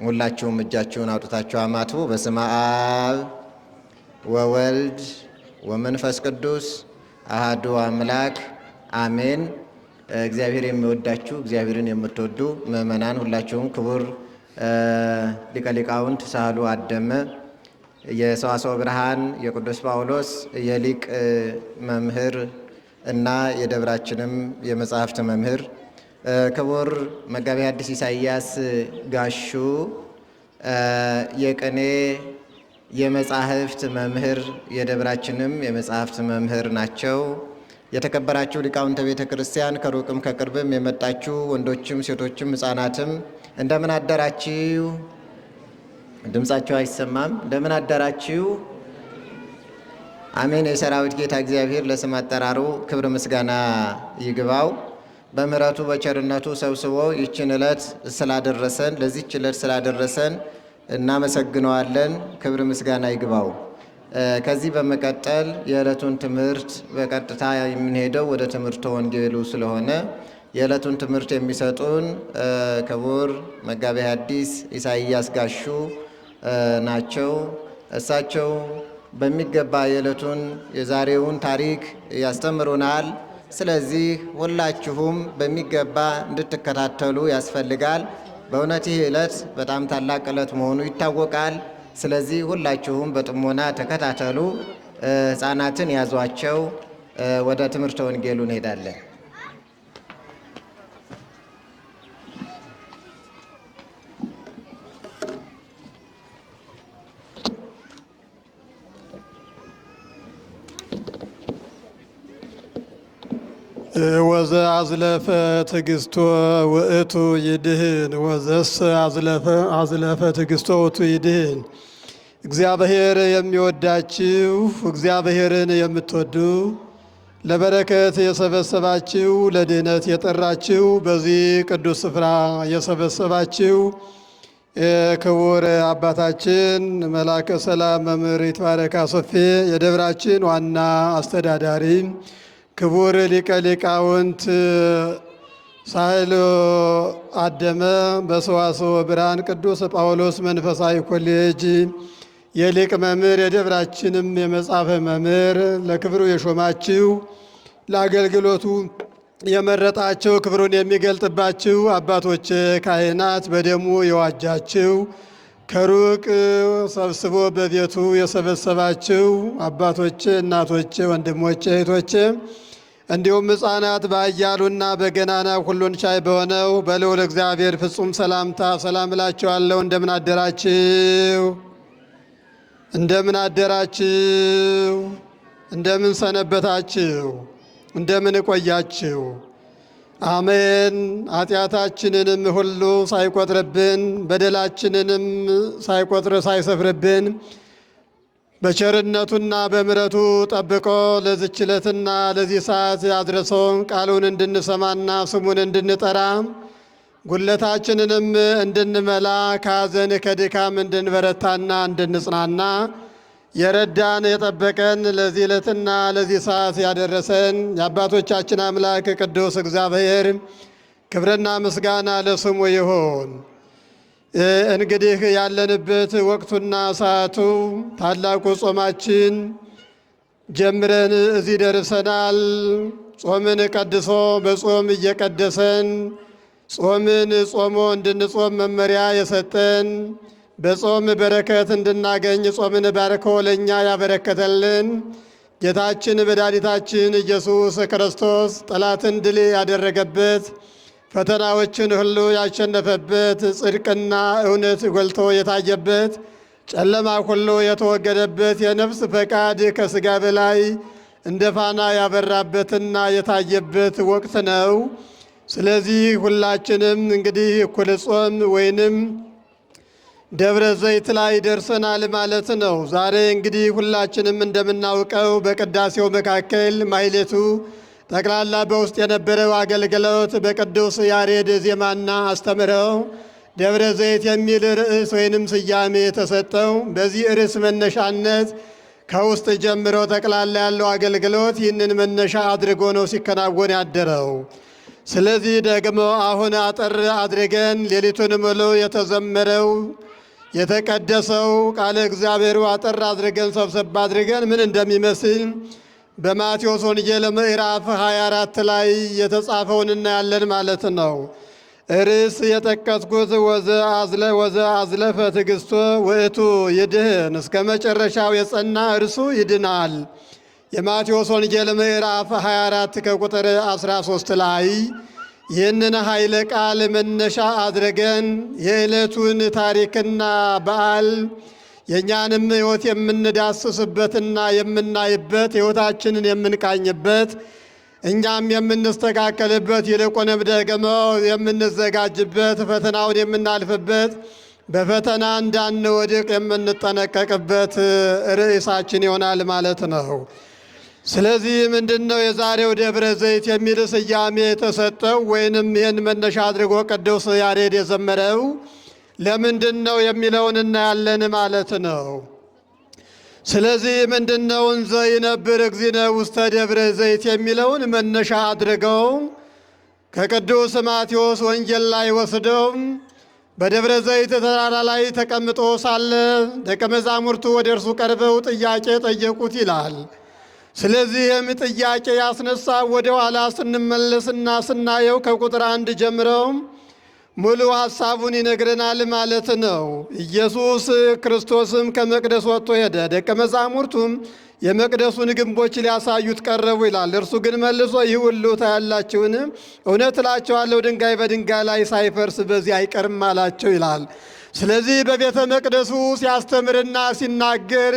ሁላችሁም እጃችሁን አውጥታችሁ አማትቡ። በስመ አብ ወወልድ ወመንፈስ ቅዱስ አሐዱ አምላክ አሜን። እግዚአብሔር የሚወዳችሁ እግዚአብሔርን የምትወዱ ምእመናን ሁላችሁም ክቡር ሊቀ ሊቃውንት ሳህሉ አደመ የሰዋስወ ብርሃን የቅዱስ ጳውሎስ የሊቅ መምህር እና የደብራችንም የመጽሐፍት መምህር ክቡር መጋቤ ሐዲስ ኢሳይያስ ጋሹ የቅኔ የመጽሐፍት መምህር የደብራችንም የመጽሐፍት መምህር ናቸው። የተከበራችሁ ሊቃውንተ ቤተ ክርስቲያን ከሩቅም ከቅርብም የመጣችሁ ወንዶችም ሴቶችም ሕፃናትም እንደምን አደራችሁ? ድምጻችሁ አይሰማም። እንደምን አደራችሁ? አሜን። የሰራዊት ጌታ እግዚአብሔር ለስም አጠራሩ ክብር ምስጋና ይግባው። በምሕረቱ በቸርነቱ ሰብስቦ ይችን ዕለት ስላደረሰን ለዚህች ዕለት ስላደረሰን እናመሰግነዋለን። ክብር ምስጋና ይግባው። ከዚህ በመቀጠል የዕለቱን ትምህርት በቀጥታ የምንሄደው ወደ ትምህርተ ወንጌሉ ስለሆነ የዕለቱን ትምህርት የሚሰጡን ክቡር መጋቤ ሐዲስ ኢሳይያስ ጋሹ ናቸው። እሳቸው በሚገባ የዕለቱን የዛሬውን ታሪክ ያስተምሩናል። ስለዚህ ሁላችሁም በሚገባ እንድትከታተሉ ያስፈልጋል። በእውነት ይህ ዕለት በጣም ታላቅ ዕለት መሆኑ ይታወቃል። ስለዚህ ሁላችሁም በጥሞና ተከታተሉ። ሕፃናትን ያዟቸው። ወደ ትምህርተ ወንጌሉ እንሄዳለን። ወዘ አዝለፈ ትዕግስቶ ውእቱ ይድህን ወዘስ አዝለፈ ትዕግስቶ ውእቱ ይድህን። እግዚአብሔር የሚወዳችሁ እግዚአብሔርን የምትወዱ ለበረከት የሰበሰባችሁ ለድህነት የጠራችሁ በዚህ ቅዱስ ስፍራ የሰበሰባችሁ ክቡር አባታችን መላከ ሰላም መምህር ይትባረክ አሰፌ የደብራችን ዋና አስተዳዳሪ፣ ክቡር ሊቀ ሊቃውንት ሳህሉ አደመ በሰዋስወ ብርሃን ቅዱስ ጳውሎስ መንፈሳዊ ኮሌጅ የሊቅ መምህር የደብራችንም የመጽሐፈ መምህር ለክብሩ የሾማችሁ ለአገልግሎቱ የመረጣችሁ ክብሩን የሚገልጥባችሁ አባቶች ካህናት በደሙ የዋጃችሁ ከሩቅ ሰብስቦ በቤቱ የሰበሰባችሁ አባቶች፣ እናቶች፣ ወንድሞች፣ እህቶች እንዲሁም ሕፃናት በኃያሉና በገናና ሁሉን ቻይ በሆነው በልዑል እግዚአብሔር ፍጹም ሰላምታ ሰላም እላችኋለሁ። እንደምን አደራችሁ? እንደምን አደራችሁ? እንደምን ሰነበታችሁ? እንደምን ቆያችሁ? አሜን። ኃጢአታችንንም ሁሉ ሳይቆጥርብን በደላችንንም ሳይቆጥር ሳይሰፍርብን በቸርነቱና በምሕረቱ ጠብቆ ለዚች ዕለትና ለዚህ ሰዓት አድርሶን ቃሉን እንድንሰማና ስሙን እንድንጠራ ጉለታችንንም እንድንመላ ከሐዘን ከድካም እንድንበረታና እንድንጽናና የረዳን የጠበቀን ለዚህ ዕለትና ለዚህ ሰዓት ያደረሰን የአባቶቻችን አምላክ ቅዱስ እግዚአብሔር ክብርና ምስጋና ለስሙ ይሁን። እንግዲህ ያለንበት ወቅቱና ሰዓቱ ታላቁ ጾማችን ጀምረን እዚህ ደርሰናል። ጾምን ቀድሶ በጾም እየቀደሰን ጾምን ጾሞ እንድንጾም መመሪያ የሰጠን በጾም በረከት እንድናገኝ ጾምን ባርኮ ለእኛ ያበረከተልን ጌታችን መድኃኒታችን ኢየሱስ ክርስቶስ ጠላትን ድል ያደረገበት ፈተናዎችን ሁሉ ያሸነፈበት ጽድቅና እውነት ጎልቶ የታየበት ጨለማ ሁሉ የተወገደበት የነፍስ ፈቃድ ከሥጋ በላይ እንደ ፋና ያበራበትና የታየበት ወቅት ነው። ስለዚህ ሁላችንም እንግዲህ እኩለ ጾም ወይንም ደብረ ዘይት ላይ ደርሰናል ማለት ነው። ዛሬ እንግዲህ ሁላችንም እንደምናውቀው በቅዳሴው መካከል ማሕሌቱ ጠቅላላ በውስጥ የነበረው አገልግሎት በቅዱስ ያሬድ ዜማና አስተምረው ደብረ ዘይት የሚል ርዕስ ወይንም ስያሜ የተሰጠው በዚህ ርዕስ መነሻነት ከውስጥ ጀምሮ ጠቅላላ ያለው አገልግሎት ይህንን መነሻ አድርጎ ነው ሲከናወን ያደረው። ስለዚህ ደግሞ አሁን አጠር አድርገን ሌሊቱን ሙሉ የተዘመረው የተቀደሰው ቃለ እግዚአብሔሩ አጠር አድርገን ሰብሰብ አድርገን ምን እንደሚመስል በማቴዎስ ወንጌል ምዕራፍ 24 ላይ የተጻፈውን እናያለን ማለት ነው። ርዕስ የጠቀስኩት ወዘ አዝለፈ ትዕግሥቶ ውእቱ ይድህን፣ እስከ መጨረሻው የጸና እርሱ ይድናል። የማቴዎስ ወንጌል ምዕራፍ 24 ከቁጥር 13 ላይ ይህንን ኃይለ ቃል መነሻ አድርገን የዕለቱን ታሪክና በዓል የእኛንም ሕይወት የምንዳስስበትና የምናይበት ሕይወታችንን የምንቃኝበት እኛም የምንስተካከልበት ይልቁንም ደግሞ የምንዘጋጅበት ፈተናውን የምናልፍበት በፈተና እንዳንወድቅ የምንጠነቀቅበት ርዕሳችን ይሆናል ማለት ነው። ስለዚህ ምንድን ነው የዛሬው ደብረ ዘይት የሚል ስያሜ የተሰጠው ወይንም ይህን መነሻ አድርጎ ቅዱስ ያሬድ የዘመረው ለምንድን ነው የሚለውን እናያለን ማለት ነው። ስለዚህ ምንድን ነው እንዘ ይነብር እግዚእነ ውስተ ደብረ ዘይት የሚለውን መነሻ አድርገው ከቅዱስ ማቴዎስ ወንጌል ላይ ወስደው በደብረ ዘይት ተራራ ላይ ተቀምጦ ሳለ ደቀ መዛሙርቱ ወደ እርሱ ቀርበው ጥያቄ ጠየቁት ይላል። ስለዚህም ጥያቄ ያስነሳ ወደ ኋላ ስንመለስና ስናየው ከቁጥር 1 ጀምረው ሙሉ ሐሳቡን ይነግረናል ማለት ነው። ኢየሱስ ክርስቶስም ከመቅደስ ወጥቶ ሄደ፣ ደቀ መዛሙርቱም የመቅደሱን ግንቦች ሊያሳዩት ቀረቡ ይላል። እርሱ ግን መልሶ ይህ ሁሉ ታያላችሁን? እውነት እላችኋለሁ ድንጋይ በድንጋይ ላይ ሳይፈርስ በዚህ አይቀርም አላቸው ይላል። ስለዚህ በቤተ መቅደሱ ሲያስተምርና ሲናገር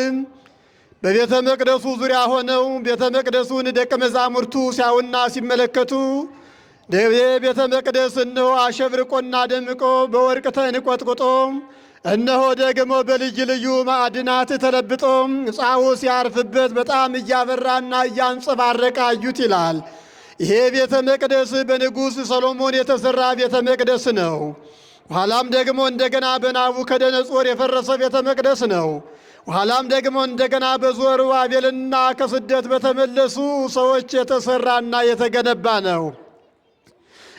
በቤተ መቅደሱ ዙሪያ ሆነው ቤተ መቅደሱን ደቀ መዛሙርቱ ሲያዩና ሲመለከቱ ቤተ መቅደስ እነሆ አሸብርቆና ደምቆ በወርቅ ተንቆጥቁጦ እነሆ ደግሞ በልዩ ልዩ ማዕድናት ተለብጦ ፀሐዩ ሲያርፍበት በጣም እያበራና እያንጸባረቀ አዩት ይላል። ይሄ ቤተ መቅደስ በንጉሥ ሰሎሞን የተሠራ ቤተ መቅደስ ነው። ኋላም ደግሞ እንደገና በናቡከደነጾር የፈረሰ ቤተ መቅደስ ነው። ኋላም ደግሞ እንደገና በዘሩባቤልና ከስደት በተመለሱ ሰዎች የተሠራና የተገነባ ነው።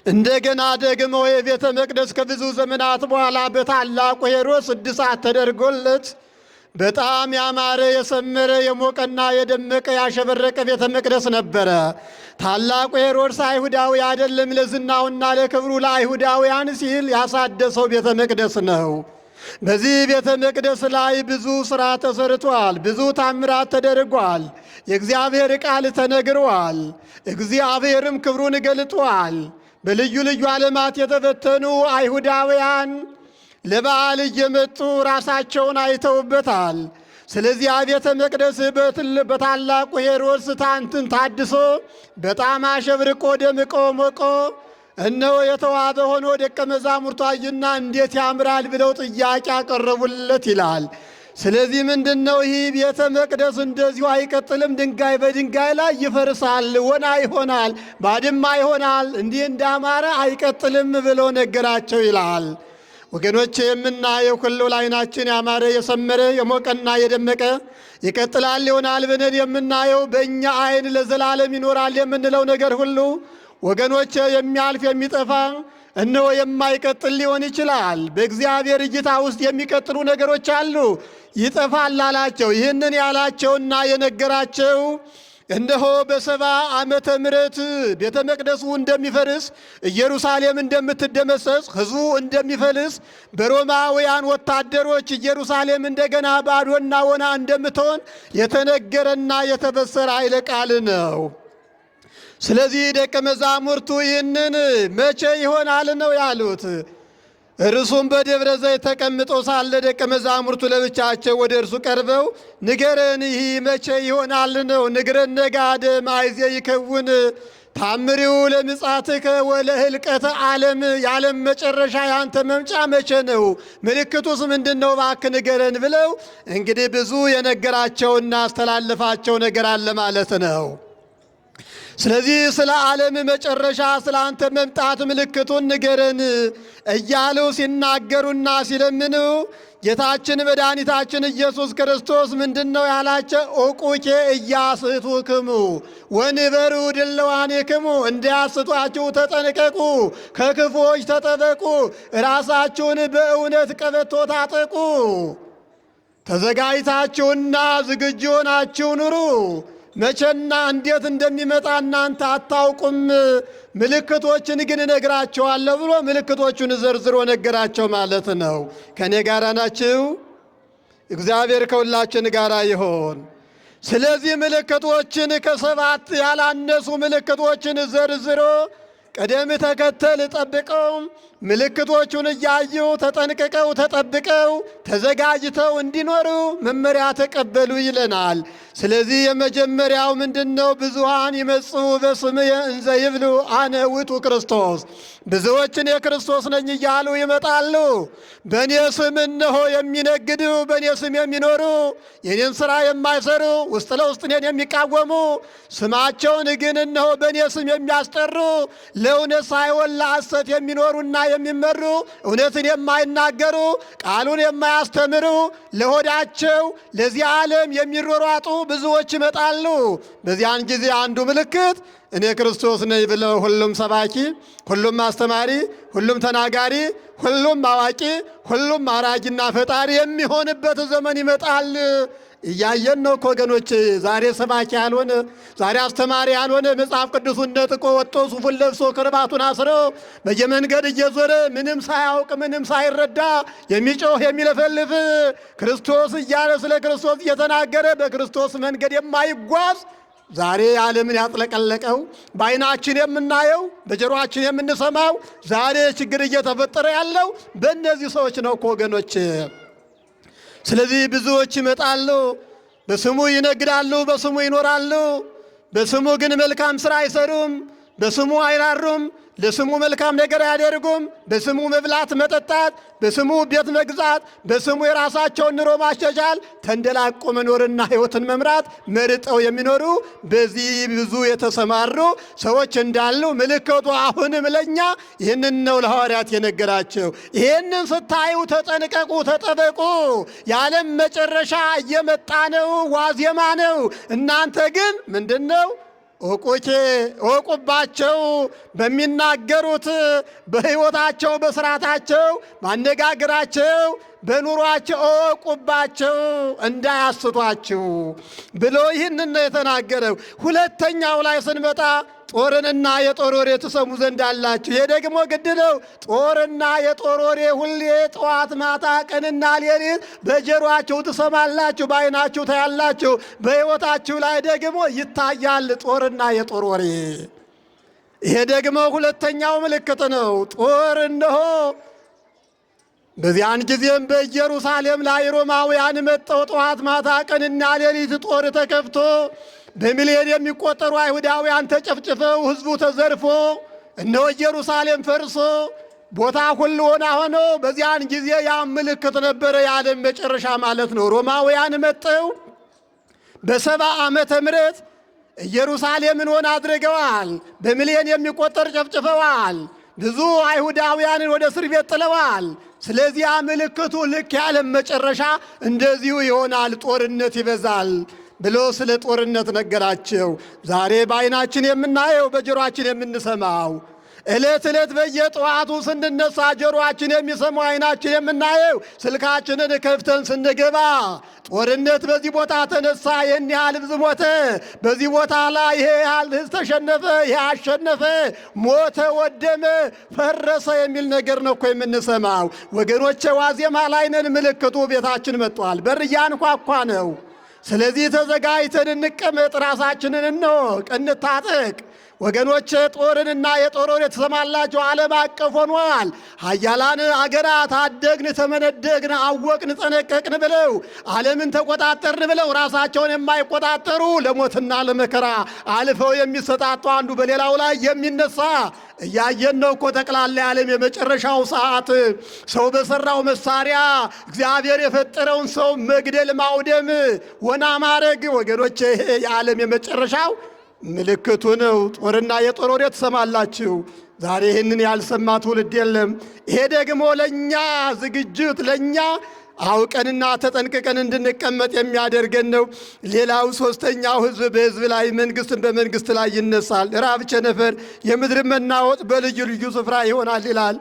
እንደገና ደግሞ የቤተ መቅደስ ከብዙ ዘመናት በኋላ በታላቁ ሄሮድስ እድሳት ተደርጎለት በጣም ያማረ የሰመረ የሞቀና የደመቀ ያሸበረቀ ቤተ መቅደስ ነበረ። ታላቁ ሄሮድስ አይሁዳዊ አይደለም፣ ለዝናውና ለክብሩ ለአይሁዳውያን ሲል ያሳደሰው ቤተ መቅደስ ነው። በዚህ ቤተ መቅደስ ላይ ብዙ ሥራ ተሰርቷል። ብዙ ታምራት ተደርጓል። የእግዚአብሔር ቃል ተነግሯል። እግዚአብሔርም ክብሩን ገልጧል። በልዩ ልዩ ዓለማት የተበተኑ አይሁዳውያን ለበዓል እየመጡ ራሳቸውን አይተውበታል። ስለዚህ ቤተ መቅደስ በታላቁ ሄሮድስ ታድሶ በጣም አሸብርቆ ደምቆ ሞቆ እነሆ የተዋበ ሆኖ ደቀ መዛሙርቱ አዩና እንዴት ያምራል ብለው ጥያቄ ያቀረቡለት ይላል። ስለዚህ ምንድን ነው ይህ ቤተ መቅደስ እንደዚሁ አይቀጥልም፣ ድንጋይ በድንጋይ ላይ ይፈርሳል፣ ወና ይሆናል፣ ባድማ ይሆናል፣ እንዲህ እንዳማረ አይቀጥልም ብሎ ነገራቸው ይላል። ወገኖች የምናየው ሁሉ ለዓይናችን ያማረ የሰመረ የሞቀና የደመቀ ይቀጥላል ይሆናል ብለን የምናየው በእኛ ዓይን ለዘላለም ይኖራል የምንለው ነገር ሁሉ ወገኖች የሚያልፍ የሚጠፋ እነሆ የማይቀጥል ሊሆን ይችላል። በእግዚአብሔር እይታ ውስጥ የሚቀጥሉ ነገሮች አሉ። ይጠፋል አላቸው። ይህንን ያላቸውና የነገራቸው እነሆ በ70 ዓመተ ምሕረት ቤተ መቅደሱ እንደሚፈርስ፣ ኢየሩሳሌም እንደምትደመሰስ፣ ሕዝቡ እንደሚፈልስ፣ በሮማውያን ወታደሮች ኢየሩሳሌም እንደገና ባዶና ወና እንደምትሆን የተነገረና የተበሰረ ኃይለ ቃል ነው። ስለዚህ ደቀ መዛሙርቱ ይህንን መቼ ይሆናል ነው ያሉት። እርሱም በደብረ ዘይት ተቀምጦ ሳለ ደቀ መዛሙርቱ ለብቻቸው ወደ እርሱ ቀርበው ንገረን፣ ይህ መቼ ይሆናል ነው? ንገረነ ጋደ ማይዜ ይከውን ታምሪው ለምጻትከ ወለህልቀተ ዓለም፣ የዓለም መጨረሻ ያንተ መምጫ መቼ ነው? ምልክቱስ ምንድን ነው? እባክህ ንገረን ብለው እንግዲህ ብዙ የነገራቸውና አስተላለፋቸው ነገር አለ ማለት ነው። ስለዚህ ስለ ዓለም መጨረሻ ስለ አንተ መምጣት ምልክቱን ንገረን እያሉ ሲናገሩና ሲለምኑ ጌታችን መድኃኒታችን ኢየሱስ ክርስቶስ ምንድነው ያላቸው? ኡቁኬ ኢያስቱክሙ ወንበሩ ድልዋኔክሙ፣ እንዳያስቷችሁ ተጠንቀቁ፣ ከክፉዎች ተጠበቁ፣ ራሳችሁን በእውነት ቀበቶ ታጠቁ፣ ተዘጋጅታችሁና ዝግጁ ሆናችሁ ኑሩ። መቼና እንዴት እንደሚመጣ እናንተ አታውቁም፣ ምልክቶችን ግን እነግራቸዋለሁ ብሎ ምልክቶቹን ዘርዝሮ ነገራቸው ማለት ነው። ከእኔ ጋር ናችሁ? እግዚአብሔር ከሁላችን ጋር ይሆን። ስለዚህ ምልክቶችን ከ7 ያላነሱ ምልክቶችን ዘርዝሮ ቅደም ተከተል ጠብቀው ምልክቶቹን እያዩ ተጠንቅቀው ተጠብቀው ተዘጋጅተው እንዲኖሩ መመሪያ ተቀበሉ ይለናል። ስለዚህ የመጀመሪያው ምንድነው? ብዙሃን ይመጽኡ በስምየ እንዘ ይብሉ አነ ውእቱ ክርስቶስ። ብዙዎችን የክርስቶስ ነኝ እያሉ ይመጣሉ። በእኔ ስም እነሆ የሚነግዱ፣ በእኔ ስም የሚኖሩ፣ የኔን ሥራ የማይሰሩ፣ ውስጥ ለውስጥ እኔን የሚቃወሙ፣ ስማቸውን ግን እነሆ በእኔ ስም የሚያስጠሩ፣ ለእውነት ሳይሆን ለሐሰት የሚኖሩና የሚመሩ፣ እውነትን የማይናገሩ፣ ቃሉን የማያስተምሩ፣ ለሆዳቸው ለዚህ ዓለም የሚሯሯጡ ብዙዎች ይመጣሉ። በዚያን ጊዜ አንዱ ምልክት እኔ ክርስቶስ ነኝ ብለው ሁሉም ሰባኪ፣ ሁሉም አስተማሪ፣ ሁሉም ተናጋሪ፣ ሁሉም አዋቂ፣ ሁሉም አራጅና ፈጣሪ የሚሆንበት ዘመን ይመጣል። እያየን ነው ወገኖች። ዛሬ ሰባኪ ያልሆነ፣ ዛሬ አስተማሪ ያልሆነ መጽሐፍ ቅዱሱን ነጥቆ ወጥቶ ሱፉን ለብሶ ክርባቱን አስሮ በየመንገድ እየዞረ ምንም ሳያውቅ ምንም ሳይረዳ የሚጮህ የሚለፈልፍ ክርስቶስ እያለ ስለ ክርስቶስ እየተናገረ በክርስቶስ መንገድ የማይጓዝ ዛሬ ዓለምን ያጥለቀለቀው በዓይናችን የምናየው በጆሮአችን የምንሰማው ዛሬ ችግር እየተፈጠረ ያለው በእነዚህ ሰዎች ነው ወገኖች። ስለዚህ ብዙዎች ይመጣሉ፣ በስሙ ይነግዳሉ፣ በስሙ ይኖራሉ። በስሙ ግን መልካም ሥራ አይሰሩም፣ በስሙ አይራሩም፣ ለስሙ መልካም ነገር አያደርጉም። በስሙ መብላት መጠጣት፣ በስሙ ቤት መግዛት፣ በስሙ የራሳቸውን ኑሮ ማሻሻል፣ ተንደላቆ መኖርና ሕይወትን መምራት መርጠው የሚኖሩ በዚህ ብዙ የተሰማሩ ሰዎች እንዳሉ ምልክቱ አሁንም ለኛ ይህንን ነው ለሐዋርያት የነገራቸው። ይህንን ስታዩ ተጠንቀቁ፣ ተጠበቁ። የዓለም መጨረሻ እየመጣ ነው፣ ዋዜማ ነው። እናንተ ግን ምንድን ነው? ኦቁኬ ኦቁባቸው፣ በሚናገሩት በሕይወታቸው በሥርዓታቸው ማነጋገራቸው በኑሯቸው ኦቁባቸው እንዳያስቷችሁ ብሎ ይህንን ነው የተናገረው። ሁለተኛው ላይ ስንመጣ ጦርንና የጦር ወሬ ትሰሙ ዘንድ አላችሁ። ይሄ ደግሞ ግድ ነው። ጦርና የጦር ወሬ ሁሌ ጠዋት ማታ ቀንና ሌሊት በጆሮአችሁ ትሰማላችሁ፣ በዓይናችሁ ታያላችሁ፣ በሕይወታችሁ ላይ ደግሞ ይታያል ጦርና የጦር ወሬ። ይሄ ደግሞ ሁለተኛው ምልክት ነው። ጦር እነሆ በዚያን ጊዜም በኢየሩሳሌም ላይ ሮማውያን መጥተው ጠዋት ማታ ቀንና ሌሊት ጦር ተከፍቶ በሚሊዮን የሚቆጠሩ አይሁዳውያን ተጨፍጭፈው ሕዝቡ ተዘርፎ እነሆ ኢየሩሳሌም ፈርሶ ቦታ ሁሉ ሆና ሆኖ በዚያን ጊዜ ያ ምልክት ነበረ፣ የዓለም መጨረሻ ማለት ነው። ሮማውያን መጥተው በ70 ዓመተ ምህረት ኢየሩሳሌምን ሆና አድርገዋል። በሚሊዮን የሚቆጠር ጨፍጭፈዋል። ብዙ አይሁዳውያንን ወደ እስር ቤት ጥለዋል። ስለዚህ ምልክቱ ልክ የዓለም መጨረሻ እንደዚሁ ይሆናል፣ ጦርነት ይበዛል ብሎ ስለ ጦርነት ነገራቸው። ዛሬ በዓይናችን የምናየው በጆሮአችን የምንሰማው ዕለት ዕለት በየጠዋቱ ስንነሳ ጆሮአችን የሚሰማው ዓይናችን የምናየው ስልካችንን ከፍተን ስንገባ ጦርነት በዚህ ቦታ ተነሳ፣ ይህን ያህል ሕዝብ ሞተ፣ በዚህ ቦታ ላይ ይሄ ያህል ሕዝብ ተሸነፈ፣ ይሄ አሸነፈ፣ ሞተ፣ ወደመ፣ ፈረሰ የሚል ነገር ነው እኮ የምንሰማው ወገኖቼ። ዋዜማ ላይ ነን። ምልክቱ ቤታችን መጥቷል። በር እያንኳኳ ነው። ስለዚህ ተዘጋጅተን እንቀመጥ፣ ራሳችንን እንወቅ፣ እንታጠቅ። ወገኖቼ ጦርንና የጦር ወሬ ትሰማላችሁ። ዓለም አቀፍ ሆኗል። ኃያላን አገራት አደግን፣ ተመነደግን፣ አወቅን፣ ጠነቀቅን ብለው ዓለምን ተቆጣጠርን ብለው ራሳቸውን የማይቆጣጠሩ ለሞትና ለመከራ አልፈው የሚሰጣጡ አንዱ በሌላው ላይ የሚነሳ እያየን ነው እኮ። ጠቅላላ የዓለም የመጨረሻው ሰዓት ሰው በሠራው መሳሪያ እግዚአብሔር የፈጠረውን ሰው መግደል፣ ማውደም፣ ወና ማረግ ወገኖቼ፣ ይሄ የዓለም የመጨረሻው ምልክቱ ነው። ጦርና የጦር ወሬ ትሰማላችሁ። ዛሬ ይህንን ያልሰማ ትውልድ የለም። ይሄ ደግሞ ለእኛ ዝግጅት፣ ለእኛ አውቀንና ተጠንቅቀን እንድንቀመጥ የሚያደርገን ነው። ሌላው ሦስተኛው ሕዝብ በሕዝብ ላይ መንግሥትን በመንግሥት ላይ ይነሳል። ራብ፣ ቸነፈር፣ የምድር መናወጥ በልዩ ልዩ ስፍራ ይሆናል ይላል።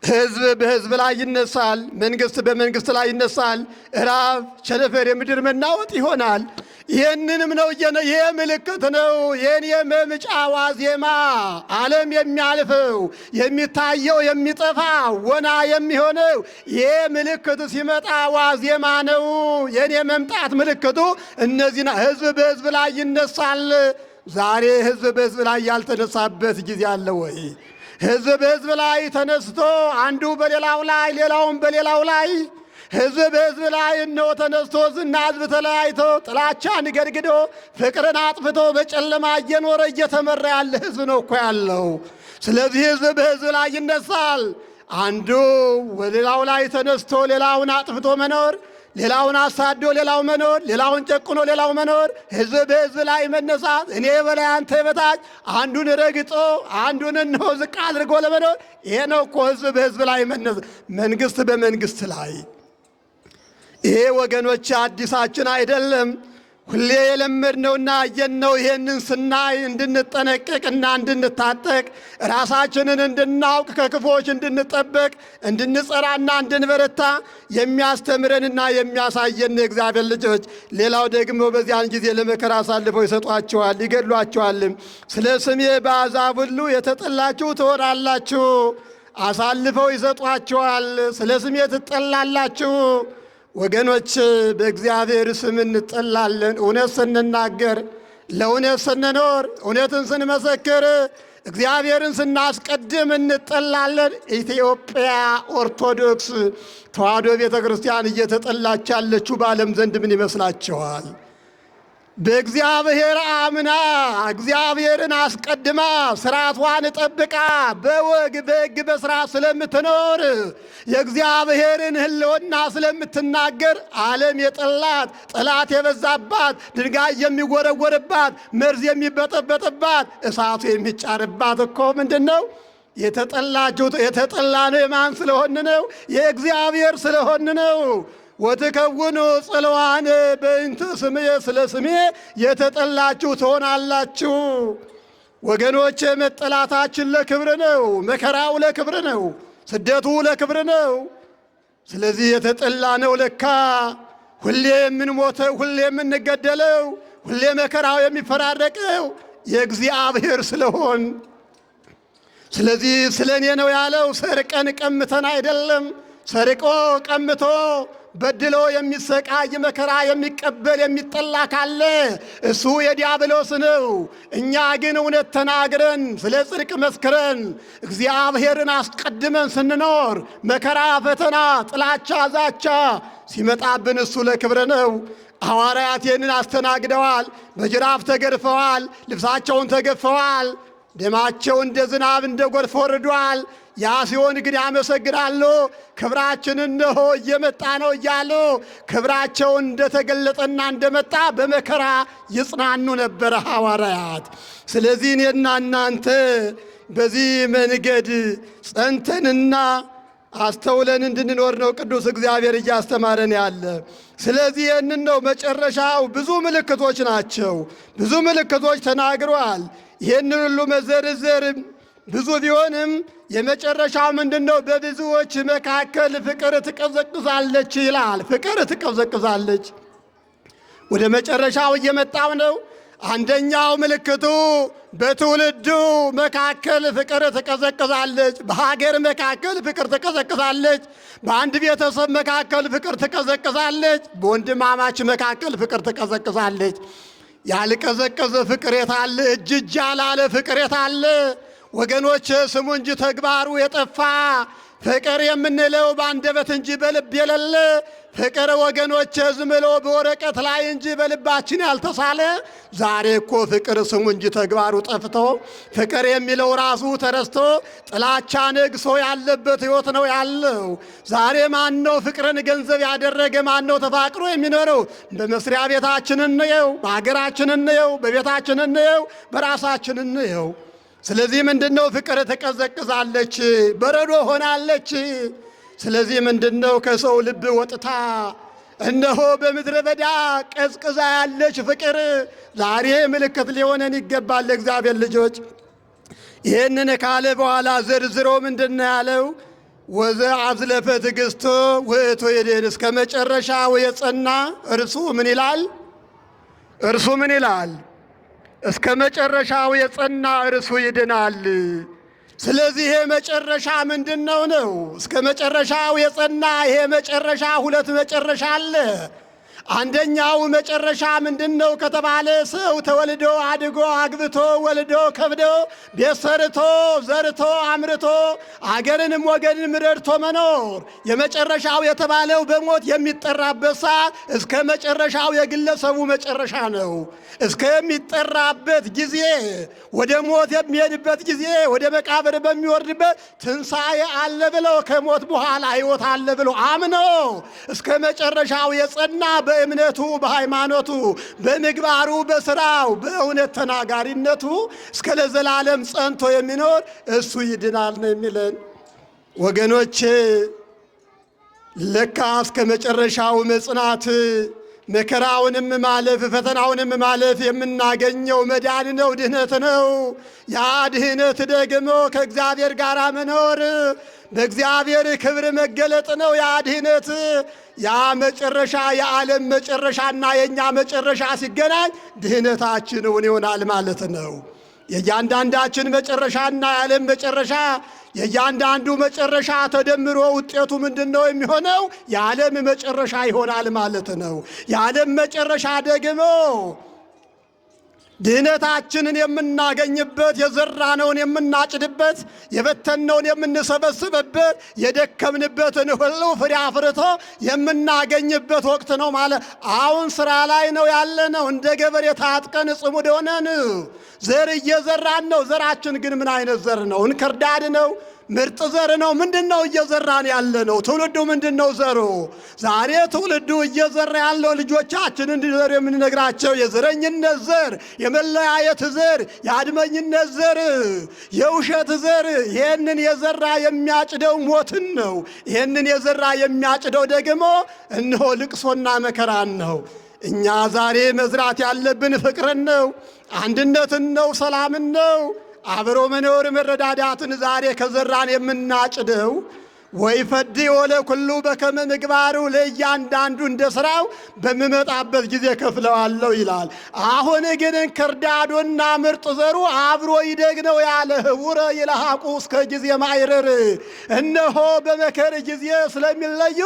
ሕዝብ በሕዝብ ላይ ይነሳል፣ መንግሥት በመንግሥት ላይ ይነሳል። ራብ፣ ቸነፈር፣ የምድር መናወጥ ይሆናል። ይህንንም ነው ይህ ምልክት ነው። ይህን የመምጫ ዋዜማ ዓለም የሚያልፈው የሚታየው የሚጠፋ ወና የሚሆነው ይህ ምልክት ሲመጣ ዋዜማ ነው። ይህን የመምጣት ምልክቱ እነዚህና ሕዝብ በሕዝብ ላይ ይነሳል። ዛሬ ሕዝብ በሕዝብ ላይ ያልተነሳበት ጊዜ አለ ወይ? ሕዝብ በሕዝብ ላይ ተነስቶ አንዱ በሌላው ላይ ሌላውን በሌላው ላይ ሕዝብ በሕዝብ ላይ እነሆ ተነስቶ ዝና ሕዝብ ተለያይቶ ጥላቻን ገድግዶ ፍቅርን አጥፍቶ በጨለማ እየኖረ እየተመራ ያለ ሕዝብ ነው እኮ ያለው። ስለዚህ ሕዝብ በሕዝብ ላይ ይነሳል። አንዱ በሌላው ላይ ተነስቶ ሌላውን አጥፍቶ መኖር፣ ሌላውን አሳዶ ሌላው መኖር፣ ሌላውን ጨቁኖ ሌላው መኖር፣ ሕዝብ በሕዝብ ላይ መነሳት፣ እኔ በላይ አንተ በታች፣ አንዱን ረግጦ አንዱን እነሆ ዝቅ አድርጎ ለመኖር፣ ይሄ ነው እኮ ሕዝብ በሕዝብ ላይ መነሳት፣ መንግሥት በመንግሥት ላይ። ይሄ ወገኖች አዲሳችን አይደለም፣ ሁሌ የለመድነውና ያየነው። ይሄንን ስናይ እንድንጠነቀቅና እንድንታጠቅ ራሳችንን እንድናውቅ ከክፎች እንድንጠበቅ እንድንጸራና እንድንበረታ የሚያስተምረንና የሚያሳየን የእግዚአብሔር ልጆች። ሌላው ደግሞ በዚያን ጊዜ ለመከራ አሳልፈው ይሰጧቸዋል፣ ይገድሏቸዋልም። ስለ ስሜ በአሕዛብ ሁሉ የተጠላችሁ ትሆናላችሁ። አሳልፈው ይሰጧቸዋል። ስለ ስሜ ትጠላላችሁ። ወገኖች በእግዚአብሔር ስም እንጠላለን። እውነት ስንናገር፣ ለእውነት ስንኖር፣ እውነትን ስንመሰክር፣ እግዚአብሔርን ስናስቀድም እንጠላለን። ኢትዮጵያ ኦርቶዶክስ ተዋሕዶ ቤተ ክርስቲያን እየተጠላች ያለችው በዓለም ዘንድ ምን ይመስላችኋል? በእግዚአብሔር አምና እግዚአብሔርን አስቀድማ ስርዓቷን ጠብቃ በወግ በሕግ በስርዓት ስለምትኖር የእግዚአብሔርን ሕልውና ስለምትናገር ዓለም የጠላት ጠላት የበዛባት ድንጋይ የሚወረወርባት መርዝ የሚበጠበጥባት እሳቱ የሚጫርባት እኮ ምንድን ነው? የተጠላ ነው። የማን ስለሆን ነው? የእግዚአብሔር ስለሆን ነው። ወትከውኑ ጽልዋነ በእንተ ስምየ፣ ስለ ስሜ የተጠላችሁ ትሆናላችሁ። ወገኖች መጠላታችን ለክብር ነው። መከራው ለክብር ነው። ስደቱ ለክብር ነው። ስለዚህ የተጠላ ነው ለካ ሁሌ የምንሞተው፣ ሁሌ የምንገደለው፣ ሁሌ መከራው የሚፈራረቀው የእግዚአብሔር ስለሆን። ስለዚህ ስለ እኔ ነው ያለው። ሰርቀን ቀምተን አይደለም። ሰርቆ ቀምቶ በድሎ የሚሰቃይ መከራ የሚቀበል የሚጠላ ካለ እሱ የዲያብሎስ ነው። እኛ ግን እውነት ተናግረን ስለ ጽድቅ መስክረን እግዚአብሔርን አስቀድመን ስንኖር መከራ፣ ፈተና፣ ጥላቻ፣ ዛቻ ሲመጣብን እሱ ለክብር ነው። ሐዋርያት ይህንን አስተናግደዋል። በጅራፍ ተገርፈዋል። ልብሳቸውን ተገፈዋል። ደማቸው እንደ ዝናብ እንደ ጎርፍ ወርዷል። ያ ሲሆን ግን ያመሰግናሉ። ክብራችን እነሆ እየመጣ ነው እያሉ ክብራቸው እንደተገለጠና እንደመጣ በመከራ ይጽናኑ ነበረ ሐዋርያት። ስለዚህ እኔና እናንተ በዚህ መንገድ ጸንተንና አስተውለን እንድንኖር ነው ቅዱስ እግዚአብሔር እያስተማረን ያለ። ስለዚህ ይህንን ነው መጨረሻው። ብዙ ምልክቶች ናቸው። ብዙ ምልክቶች ተናግሯል። ይህንን ሁሉ መዘርዘር ብዙ ቢሆንም የመጨረሻው ምንድን ነው? በብዙዎች መካከል ፍቅር ትቀዘቅዛለች ይላል። ፍቅር ትቀዘቅዛለች። ወደ መጨረሻው እየመጣው ነው። አንደኛው ምልክቱ በትውልዱ መካከል ፍቅር ትቀዘቅዛለች። በሀገር መካከል ፍቅር ትቀዘቅዛለች። በአንድ ቤተሰብ መካከል ፍቅር ትቀዘቅዛለች። በወንድማማች መካከል ፍቅር ትቀዘቅዛለች። ያልቀዘቀዘ ፍቅር የታለ? እጅ እጅ ያላለ ፍቅር የታለ? ወገኖች ስሙ እንጂ ተግባሩ የጠፋ ፍቅር የምንለው በአንደበት እንጂ በልብ የሌለ ፍቅር ወገኖች ዝም ብሎ በወረቀት ላይ እንጂ በልባችን ያልተሳለ። ዛሬ እኮ ፍቅር ስሙ እንጂ ተግባሩ ጠፍቶ ፍቅር የሚለው ራሱ ተረስቶ ጥላቻ ነግሶ ያለበት ሕይወት ነው ያለው። ዛሬ ማን ነው ፍቅርን ገንዘብ ያደረገ? ማን ነው ተፋቅሮ የሚኖረው? በመስሪያ ቤታችን እንየው፣ በሀገራችን እንየው፣ በቤታችን እንየው፣ በራሳችን እንየው። ስለዚህ ምንድነው? ፍቅር ተቀዘቅዛለች፣ በረዶ ሆናለች። ስለዚህ ምንድነው? ከሰው ልብ ወጥታ እነሆ በምድረ በዳ ቀዝቅዛ ያለች ፍቅር ዛሬ ምልክት ሊሆነን ይገባል። ለእግዚአብሔር ልጆች ይህንን ካለ በኋላ ዘርዝሮ ምንድነው ያለው? ወዘ አዝለፈ ትዕግሥቶ ውእቱ ይድኅን፣ እስከ መጨረሻው የጸና እርሱ ምን ይላል? እርሱ ምን ይላል? እስከ መጨረሻው የጸና እርሱ ይድናል። ስለዚህ ይሄ መጨረሻ ምንድነው ነው? እስከ መጨረሻው የጸና ይሄ መጨረሻ ሁለት መጨረሻ አለ። አንደኛው መጨረሻ ምንድነው ከተባለ ሰው ተወልዶ አድጎ አግብቶ ወልዶ ከብዶ ቤት ሰርቶ ዘርቶ አምርቶ አገርንም ወገንም ረድቶ መኖር። የመጨረሻው የተባለው በሞት የሚጠራበት ሰዓት እስከ መጨረሻው የግለሰቡ መጨረሻ ነው። እስከሚጠራበት ጊዜ ወደ ሞት የሚሄድበት ጊዜ ወደ መቃብር በሚወርድበት ትንሣኤ አለ ብሎ ከሞት በኋላ ሕይወት አለ ብሎ አምኖ እስከ መጨረሻው የጸና በእምነቱ በሃይማኖቱ በምግባሩ በስራው በእውነት ተናጋሪነቱ እስከ ለዘላለም ጸንቶ የሚኖር እሱ ይድናል ነው የሚለን። ወገኖቼ ለካ እስከ መጨረሻው መጽናት መከራውንም ማለፍ ፈተናውንም ማለፍ የምናገኘው መዳን ነው፣ ድህነት ነው። ያ ድህነት ደግሞ ከእግዚአብሔር ጋር መኖር በእግዚአብሔር ክብር መገለጥ ነው። ያ ድህነት ያ መጨረሻ የዓለም መጨረሻና የእኛ መጨረሻ ሲገናኝ ድህነታችን እውን ይሆናል ማለት ነው። የእያንዳንዳችን መጨረሻና የዓለም መጨረሻ የእያንዳንዱ መጨረሻ ተደምሮ ውጤቱ ምንድን ነው የሚሆነው? የዓለም መጨረሻ ይሆናል ማለት ነው። የዓለም መጨረሻ ደግሞ ድህነታችንን የምናገኝበት፣ የዘራነውን የምናጭድበት፣ የበተነውን የምንሰበስብበት፣ የደከምንበትን ሁሉ ፍሬ አፍርቶ የምናገኝበት ወቅት ነው ማለት። አሁን ስራ ላይ ነው ያለነው። እንደ ገበሬ ታጥቀን ጽሙድ ሆነን ዘር እየዘራን ነው። ዘራችን ግን ምን አይነት ዘር ነው? እንክርዳድ ነው? ምርጥ ዘር ነው? ምንድነው እየዘራን ያለ ነው? ትውልዱ ምንድነው ዘሩ? ዛሬ ትውልዱ እየዘራ ያለው ልጆቻችን እንዲዘሩ የምንነግራቸው የዘረኝነት ዘር፣ የመለያየት ዘር፣ የአድመኝነት ዘር፣ የውሸት ዘር። ይህንን የዘራ የሚያጭደው ሞትን ነው። ይህንን የዘራ የሚያጭደው ደግሞ እነሆ ልቅሶና መከራን ነው። እኛ ዛሬ መዝራት ያለብን ፍቅርን ነው፣ አንድነትን ነው፣ ሰላምን ነው፣ አብሮ መኖር መረዳዳትን ዛሬ ከዘራን የምናጭደው ወይ ፈድ ወለ ኩሉ በከመ ምግባሩ ለእያንዳንዱ እንደ ሥራው በሚመጣበት ጊዜ ከፍለዋለሁ ይላል። አሁን ግን እንክርዳዱና ምርጥ ዘሩ አብሮ ይደግ ነው ያለ። ህቡረ ይልሐቁ እስከ ጊዜ ማይረር፣ እነሆ በመከር ጊዜ ስለሚለዩ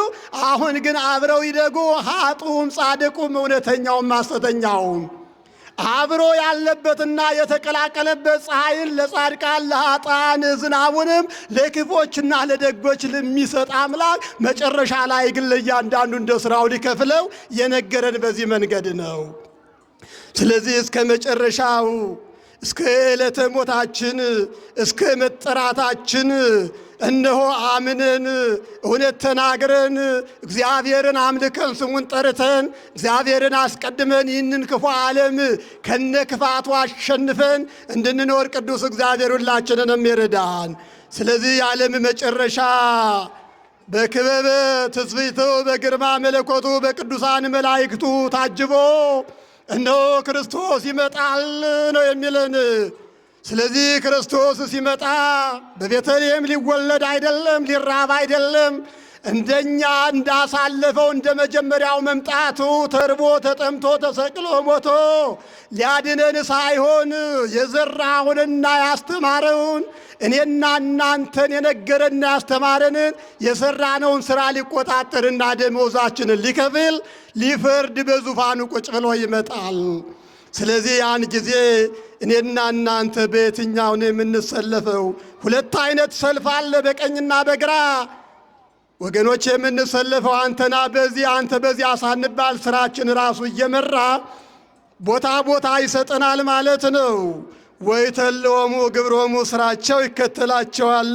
አሁን ግን አብረው ይደጉ፣ ኃጥኡም ጻድቁም እውነተኛውም ሐሰተኛውም አብሮ ያለበትና የተቀላቀለበት ፀሐይን ለጻድቃን ለኃጥአን ዝናቡንም ለክፎችና ለደጎች ለሚሰጥ አምላክ መጨረሻ ላይ ግን ለእያንዳንዱ እንደ ሥራው ሊከፍለው የነገረን በዚህ መንገድ ነው። ስለዚህ እስከ መጨረሻው እስከ ዕለተ ሞታችን እስከ መጠራታችን እነሆ አምነን እውነት ተናግረን እግዚአብሔርን አምልከን ስሙን ጠርተን እግዚአብሔርን አስቀድመን ይህንን ክፉ ዓለም ከነ ክፋቱ አሸንፈን እንድንኖር ቅዱስ እግዚአብሔር ሁላችንንም ይርዳን። ስለዚህ የዓለም መጨረሻ በክበበ ትስብእቱ በግርማ መለኮቱ በቅዱሳን መላእክቱ ታጅቦ እነሆ ክርስቶስ ይመጣል ነው የሚለን። ስለዚህ ክርስቶስ ሲመጣ በቤተልሔም ሊወለድ አይደለም፣ ሊራብ አይደለም። እንደኛ እንዳሳለፈው እንደ መጀመሪያው መምጣቱ ተርቦ ተጠምቶ ተሰቅሎ ሞቶ ሊያድነን ሳይሆን የዘራውንና ያስተማረውን እኔና እናንተን የነገረንና ያስተማረንን የሰራነውን ሥራ ሊቆጣጠርና ደመወዛችንን ሊከፍል ሊፈርድ በዙፋኑ ቁጭ ብሎ ይመጣል። ስለዚህ ያን ጊዜ እኔና እናንተ በየትኛው ነው የምንሰለፈው? ሁለት አይነት ሰልፍ አለ፣ በቀኝና በግራ። ወገኖች የምንሰልፈው አንተና በዚህ አንተ በዚህ ሳንባል ስራችን ራሱ እየመራ ቦታ ይሰጠናል ማለት ነው። ወይተለወሙ ግብሮሙ ስራቸው ይከተላቸዋል።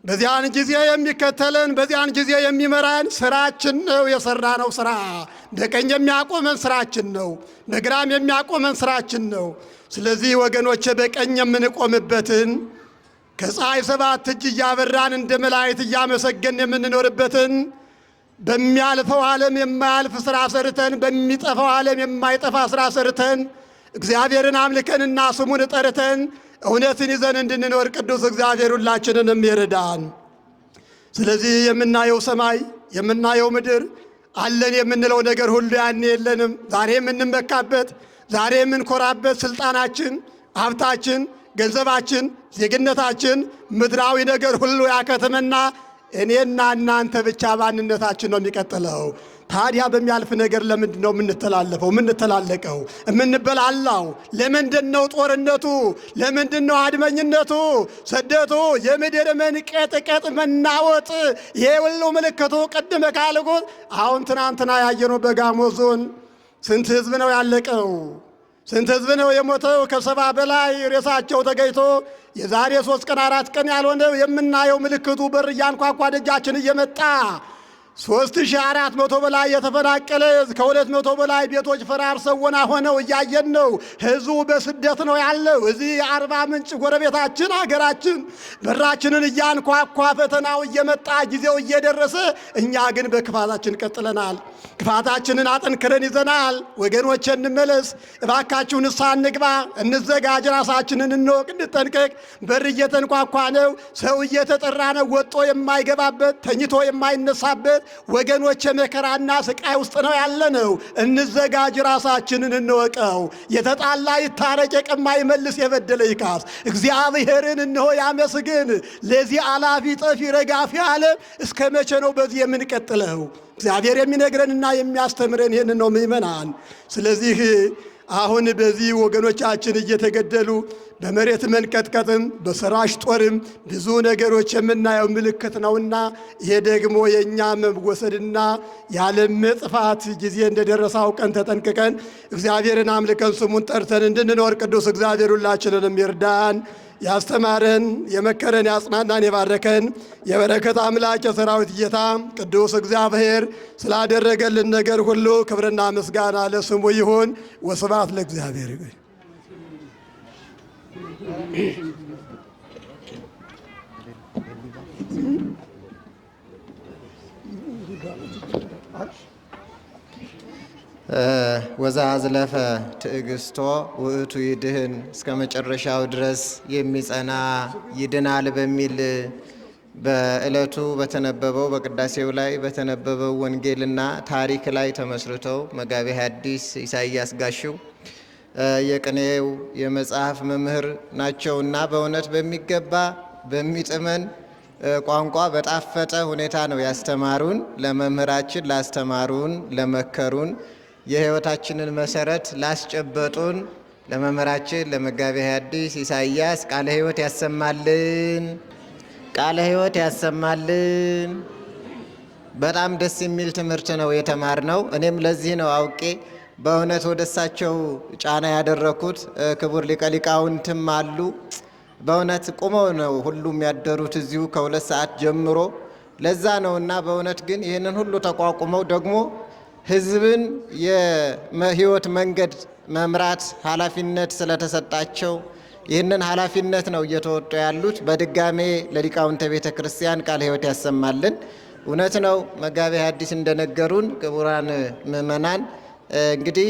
በዚያን ጊዜ የሚከተለን በዚያን ጊዜ የሚመራን ስራችን ነው። የሰራነው ስራ በቀኝ የሚያቆመን ስራችን ነው፣ በግራም የሚያቆመን ስራችን ነው። ስለዚህ ወገኖቼ በቀኝ የምንቆምበትን ከፀሐይ 7 እጅ እያበራን እንደ መላእክት እያመሰገን የምንኖርበትን በሚያልፈው ዓለም የማያልፍ ስራ ሰርተን በሚጠፋው ዓለም የማይጠፋ ስራ ሰርተን እግዚአብሔርን አምልከንና ስሙን ጠርተን እውነትን ይዘን እንድንኖር ቅዱስ እግዚአብሔር ሁላችንንም ይርዳን። ስለዚህ የምናየው ሰማይ የምናየው ምድር አለን የምንለው ነገር ሁሉ ያኔ የለንም። ዛሬ የምንመካበት ዛሬ የምንኮራበት ስልጣናችን፣ ሀብታችን፣ ገንዘባችን፣ ዜግነታችን፣ ምድራዊ ነገር ሁሉ ያከተመና እኔና እናንተ ብቻ ማንነታችን ነው የሚቀጥለው። ታዲያ በሚያልፍ ነገር ለምንድን ነው የምንተላለፈው የምንተላለቀው የምንበላላው? ለምንድን ነው ጦርነቱ? ለምንድን ነው አድመኝነቱ፣ ስደቱ፣ የምድር መንቀጥቀጥ መናወጥ? ይሄ ሁሉ ምልክቱ ቅድም ካልኩት አሁን ትናንትና ያየነው በጋሞ ዞን ስንት ህዝብ ነው ያለቀው? ስንት ህዝብ ነው የሞተው? ከ70 በላይ ሬሳቸው ተገኝቶ የዛሬ 3 ቀን 4 ቀን ያልሆነው የምናየው ምልክቱ በር እያንኳኳ ደጃችን እየመጣ 3400 በላይ የተፈናቀለ ከ200 በላይ ቤቶች ፈራርሰው ወና ሆነው እያየን ነው። ህዝቡ በስደት ነው ያለው። እዚህ የአርባ ምንጭ ጎረቤታችን ሀገራችን በራችንን እያንኳኳ ፈተናው እየመጣ ጊዜው እየደረሰ እኛ ግን በክፋታችን ቀጥለናል። ክፋታችንን አጠንክረን ይዘናል። ወገኖቼ እንመለስ እባካችሁ፣ ንስሐ እንግባ፣ እንዘጋጅ፣ ራሳችንን እንወቅ፣ እንጠንቀቅ። በር እየተንኳኳ ነው፣ ሰው እየተጠራ ነው፣ ወጦ የማይገባበት ተኝቶ የማይነሳበት ወገኖቼ መከራና ስቃይ ውስጥ ነው ያለነው። እንዘጋጅ፣ ራሳችንን እንወቀው። የተጣላ ይታረቅ፣ የቀማ ይመልስ፣ የበደለ ይካስ። እግዚአብሔርን እንሆ ያመስግን። ለዚህ አላፊ ጠፊ ረጋፊ ዓለም እስከ መቼ ነው በዚህ የምንቀጥለው? እግዚአብሔር የሚነግረንና የሚያስተምረን ይህን ነው ምእመናን። ስለዚህ አሁን በዚህ ወገኖቻችን እየተገደሉ በመሬት መንቀጥቀጥም በሰራሽ ጦርም ብዙ ነገሮች የምናየው ምልክት ነውና ይሄ ደግሞ የእኛ መወሰድና ያለም መጥፋት ጊዜ እንደደረሰ አውቀን ተጠንቅቀን እግዚአብሔርን አምልከን ስሙን ጠርተን እንድንኖር ቅዱስ እግዚአብሔር ሁላችንንም ይርዳን። ያስተማረን የመከረን ያጽናናን የባረከን የበረከት አምላክ የሰራዊት ጌታ ቅዱስ እግዚአብሔር ስላደረገልን ነገር ሁሉ ክብርና ምስጋና ለስሙ ይሁን። ወስብሐት ለእግዚአብሔር ይሁን። ወዘአዝለፈ ትዕግስቶ ውእቱ ይድህን፣ እስከ መጨረሻው ድረስ የሚጸና ይድናል በሚል በዕለቱ በተነበበው በቅዳሴው ላይ በተነበበው ወንጌልና ታሪክ ላይ ተመስርተው መጋቤ ሐዲስ ኢሳይያስ ጋሽው የቅኔው የመጽሐፍ መምህር ናቸውና በእውነት በሚገባ በሚጥመን ቋንቋ በጣፈጠ ሁኔታ ነው ያስተማሩን። ለመምህራችን ላስተማሩን፣ ለመከሩን፣ የሕይወታችንን መሰረት ላስጨበጡን ለመምህራችን ለመጋቤ ሐዲስ ኢሳይያስ ቃለ ሕይወት ያሰማልን፣ ቃለ ሕይወት ያሰማልን። በጣም ደስ የሚል ትምህርት ነው የተማርነው። እኔም ለዚህ ነው አውቄ በእውነት ወደ እሳቸው ጫና ያደረኩት። ክቡር ሊቀ ሊቃውንትም አሉ። በእውነት ቁመው ነው ሁሉም ያደሩት እዚሁ ከ2 ሰዓት ጀምሮ። ለዛ ነውና በእውነት ግን ይህንን ሁሉ ተቋቁመው ደግሞ ሕዝብን የሕይወት መንገድ መምራት ኃላፊነት ስለተሰጣቸው ይህንን ኃላፊነት ነው እየተወጡ ያሉት። በድጋሜ ለሊቃውንተ ቤተ ክርስቲያን ቃለ ሕይወት ያሰማልን። እውነት ነው መጋቤ ሐዲስ እንደነገሩን ክቡራን ምእመናን፣ እንግዲህ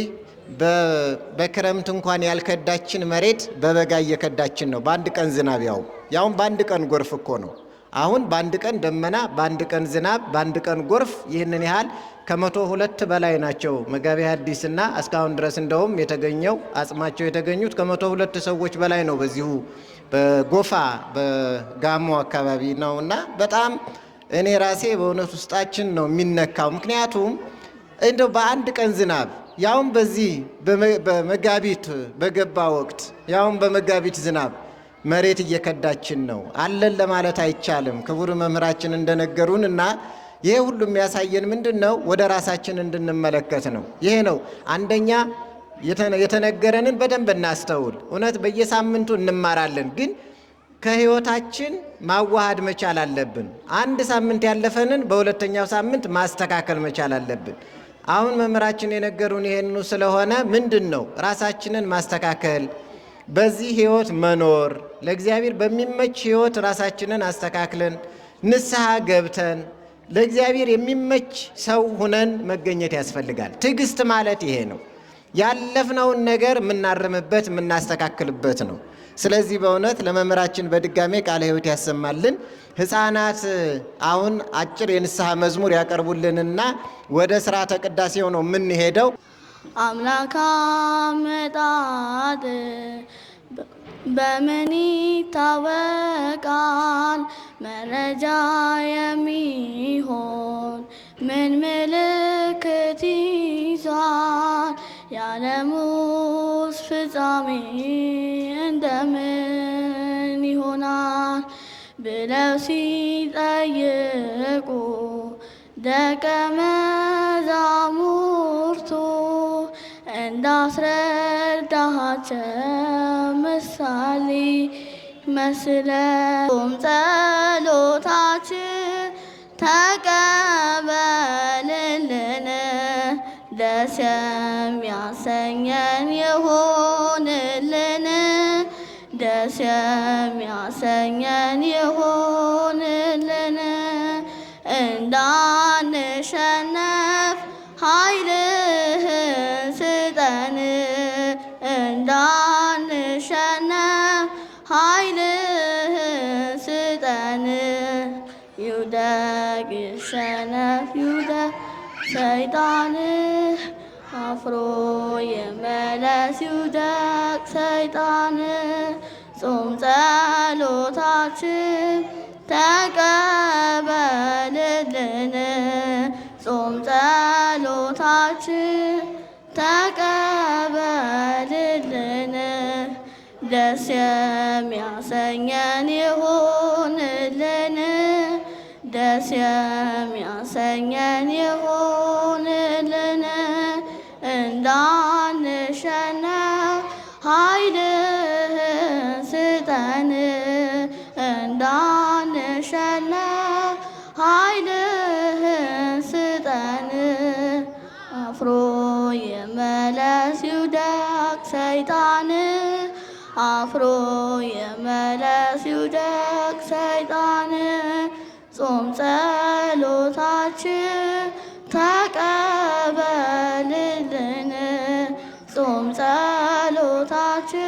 በክረምት እንኳን ያልከዳችን መሬት በበጋ እየከዳችን ነው። በአንድ ቀን ዝናብ ያውም በአንድ ቀን ጎርፍ እኮ ነው። አሁን በአንድ ቀን ደመና፣ በአንድ ቀን ዝናብ፣ በአንድ ቀን ጎርፍ ይህንን ያህል ከ102 በላይ ናቸው መጋቤ ሐዲስና እስካሁን ድረስ እንደውም የተገኘው አጽማቸው የተገኙት ከ102 ሰዎች በላይ ነው በዚሁ በጎፋ በጋሞ አካባቢ ነውና በጣም እኔ ራሴ በእውነት ውስጣችን ነው የሚነካው። ምክንያቱም እንደው በአንድ ቀን ዝናብ ያውም በዚህ በመጋቢት በገባ ወቅት ያውም በመጋቢት ዝናብ መሬት እየከዳችን ነው። አለን ለማለት አይቻልም። ክቡር መምህራችን እንደነገሩን እና ይሄ ሁሉ የሚያሳየን ምንድን ነው? ወደ ራሳችን እንድንመለከት ነው። ይሄ ነው አንደኛ የተነገረንን በደንብ እናስተውል። እውነት በየሳምንቱ እንማራለን፣ ግን ከህይወታችን ማዋሃድ መቻል አለብን። አንድ ሳምንት ያለፈንን በሁለተኛው ሳምንት ማስተካከል መቻል አለብን። አሁን መምህራችን የነገሩን ይሄንኑ ስለሆነ ምንድን ነው ራሳችንን ማስተካከል፣ በዚህ ህይወት መኖር፣ ለእግዚአብሔር በሚመች ህይወት ራሳችንን አስተካክለን ንስሐ ገብተን ለእግዚአብሔር የሚመች ሰው ሁነን መገኘት ያስፈልጋል። ትዕግስት ማለት ይሄ ነው። ያለፍነውን ነገር የምናርምበት የምናስተካክልበት ነው። ስለዚህ በእውነት ለመምህራችን በድጋሜ ቃለ ሕይወት ያሰማልን። ሕፃናት አሁን አጭር የንስሐ መዝሙር ያቀርቡልንና ወደ ሥርዓተ ቅዳሴው ነው የምንሄደው። አምላክ አመጣጥ በምን ይታወቃል? መረጃ የሚሆን ምን ምልክት ይዟል? የዓለሙስ ፍጻሜ እንደምን ይሆናል? ብለው ሲጠይቁ ደቀ መዛሙርቱ እንዳስረዳሃቸው ምሳሌ መስለው ጸሎታችን ተቀበልልን፣ ደስ የሚያሰኘን ይሁንልን፣ ደስ የሚያሰኘን ይሁንልን። እንዳንሸነፍ ኃይልህን ስጠን፣ እንዳንሸነፍ ኃይልህን ስጠን። ይውደቅ ይሸነፍ ይውደቅ ሰይጣን፣ አፍሮ ይመለስ ይውደቅ ሰይጣን። ጾም ጸሎታችን ተቀበልልን፣ ጾም ጸሎታችን ተቀበልልን። ደስ የሚያሰኘን ይሁንልን፣ ደስ የሚያሰኘን ይሁንልን። እንዳንሸነፍ ኃይልህን ስጠን፣ እንዳንሸነፍ ኃይልህን ስጠን። አፍሮ ይመለስ ይውደቅ ሰይጣን፣ አፍሮ ይመለስ ይውደቅ ሰይጣን። ጾም ጸሎታችን ተቀበልልን፣ ጾም ጸሎታችን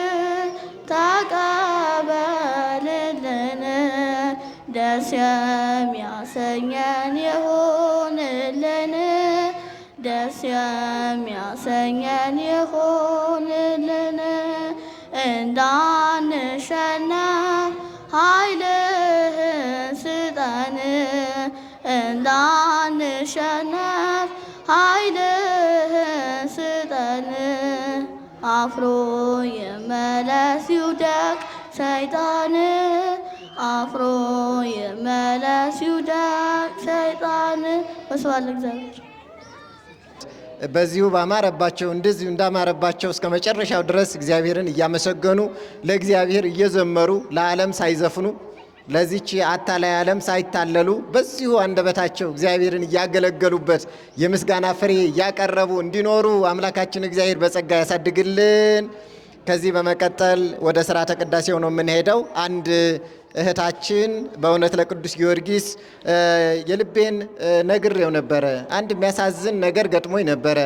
ተቀበልልን። ደስ የሚያሰኘን ይሁንልን፣ ደስ የሚያሰኘን ይሁንልን። እንዳንሸነፍ ኃይልህን ስጠን፣ እንዳንሸነፍ ኃይልህን ስጠን። አፍሮ ይመለስ ይውደቅ ሰይጣን፣ አፍሮ ይመለስ ይውደቅ ሰይጣን። ወስብሐት ለእግዚአብሔር። በዚሁ ባማረባቸው እንደዚሁ እንዳማረባቸው እስከ መጨረሻው ድረስ እግዚአብሔርን እያመሰገኑ ለእግዚአብሔር እየዘመሩ ለዓለም ሳይዘፍኑ ለዚች አታላይ ዓለም ሳይታለሉ በዚሁ አንደበታቸው እግዚአብሔርን እያገለገሉበት የምስጋና ፍሬ እያቀረቡ እንዲኖሩ አምላካችን እግዚአብሔር በጸጋ ያሳድግልን። ከዚህ በመቀጠል ወደ ሥርዓተ ቅዳሴው ነው የምንሄደው። አንድ እህታችን በእውነት ለቅዱስ ጊዮርጊስ የልቤን ነግሬው ነበረ። አንድ የሚያሳዝን ነገር ገጥሞኝ ነበረ።